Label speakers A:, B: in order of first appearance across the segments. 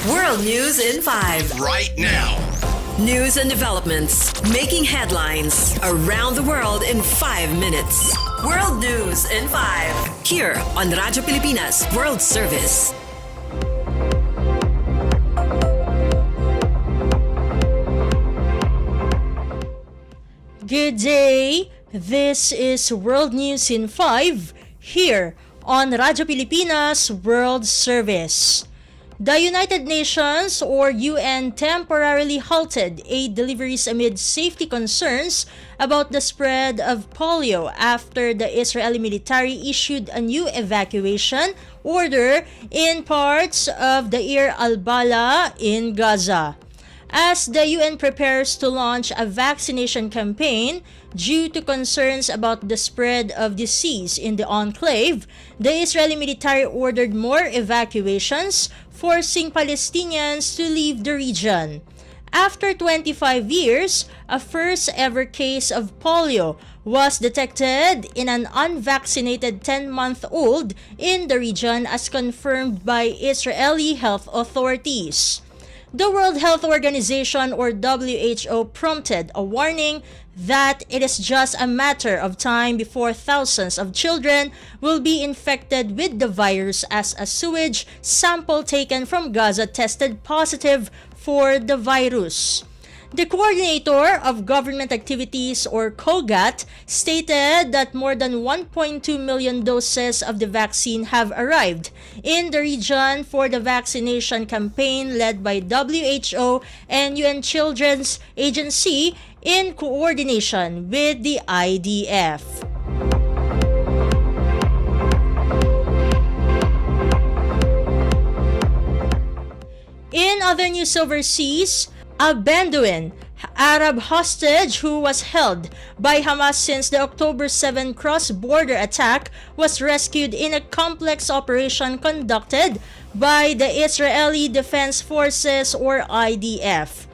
A: World News in 5.
B: Right now.
A: News and developments making headlines around the world in 5 minutes. World News in 5. Here on Radyo Pilipinas World Service.
C: Good day. This is World News in 5 here on Radyo Pilipinas World Service. The United Nations or UN temporarily halted aid deliveries amid safety concerns about the spread of polio after the Israeli military issued a new evacuation order in parts of the Ir al-Bala in Gaza. As the UN prepares to launch a vaccination campaign due to concerns about the spread of disease in the enclave, the Israeli military ordered more evacuations, forcing Palestinians to leave the region. After 25 years, a first-ever case of polio was detected in an unvaccinated 10-month-old in the region as confirmed by Israeli health authorities. The World Health Organization or WHO prompted a warning that it is just a matter of time before thousands of children will be infected with the virus as a sewage sample taken from Gaza tested positive for the virus. The coordinator of government activities or COGAT stated that more than 1.2 million doses of the vaccine have arrived in the region for the vaccination campaign led by WHO and UN Children's Agency in coordination with the IDF. In other news overseas, a Bedouin Arab hostage who was held by Hamas since the October 7 cross-border attack was rescued in a complex operation conducted by the Israeli Defense Forces or IDF.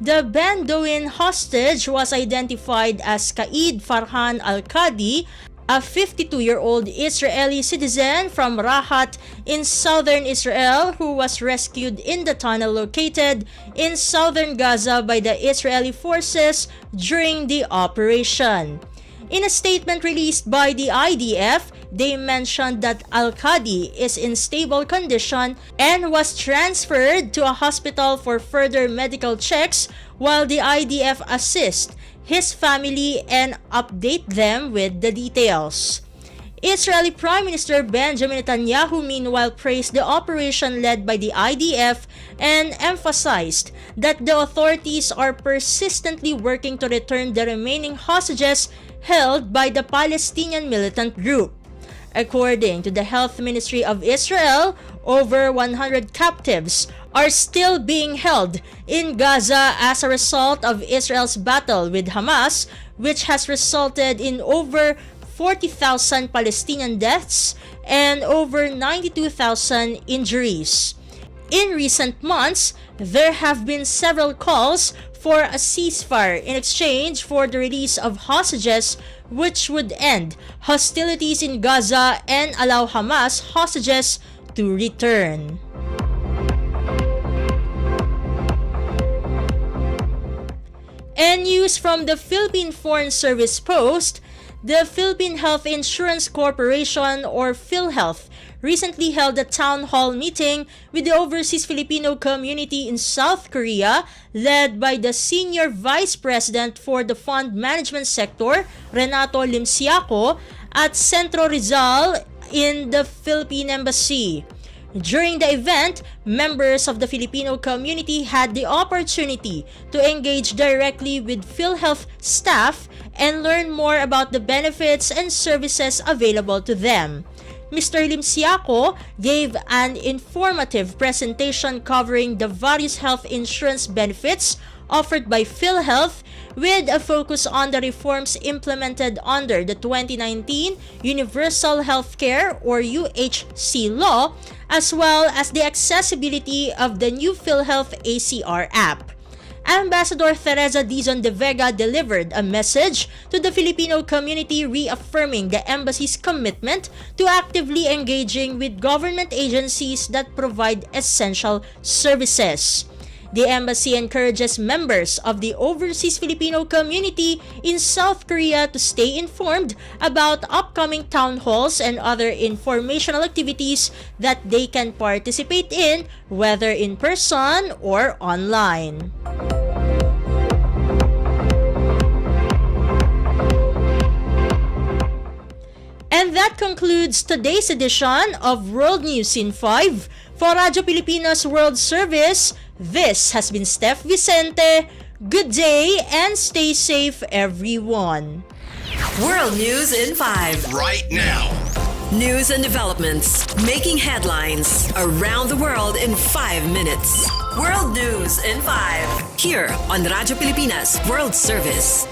C: The Bedouin hostage was identified as Qaid Farhan al-Qadi, a 52-year-old Israeli citizen from Rahat in southern Israel who was rescued in the tunnel located in southern Gaza by the Israeli forces during the operation. In a statement released by the IDF, they mentioned that al-Qadi is in stable condition and was transferred to a hospital for further medical checks while the IDF assists his family and update them with the details. Israeli Prime Minister Benjamin Netanyahu meanwhile praised the operation led by the IDF and emphasized that the authorities are persistently working to return the remaining hostages held by the Palestinian militant group. According to the Health Ministry of Israel, over 100 captives are still being held in Gaza as a result of Israel's battle with Hamas, which has resulted in over 40,000 Palestinian deaths and over 92,000 injuries. In recent months, there have been several calls for a ceasefire in exchange for the release of hostages, which would end hostilities in Gaza and allow Hamas hostages to return. And news from the Philippine Foreign Service Post, the Philippine Health Insurance Corporation or PhilHealth recently held a town hall meeting with the overseas Filipino community in South Korea led by the Senior Vice President for the Fund Management Sector, Renato Limsiaco, at Centro Rizal in the Philippine Embassy. During the event, members of the Filipino community had the opportunity to engage directly with PhilHealth staff and learn more about the benefits and services available to them. Mr. Limsiaco gave an informative presentation covering the various health insurance benefits offered by PhilHealth with a focus on the reforms implemented under the 2019 Universal Healthcare or UHC law, as well as the accessibility of the new PhilHealth ACR app. Ambassador Teresa Dizon de Vega delivered a message to the Filipino community reaffirming the embassy's commitment to actively engaging with government agencies that provide essential services. The embassy encourages members of the overseas Filipino community in South Korea to stay informed about upcoming town halls and other informational activities that they can participate in, whether in person or online. And that concludes today's edition of World News in 5. For Radyo Pilipinas World Service, this has been Steph Vicente. Good day and stay safe, everyone.
A: World News in 5.
B: Right now.
A: News and developments making headlines around the world in 5 minutes. World News in 5. Here on Radyo Pilipinas World Service.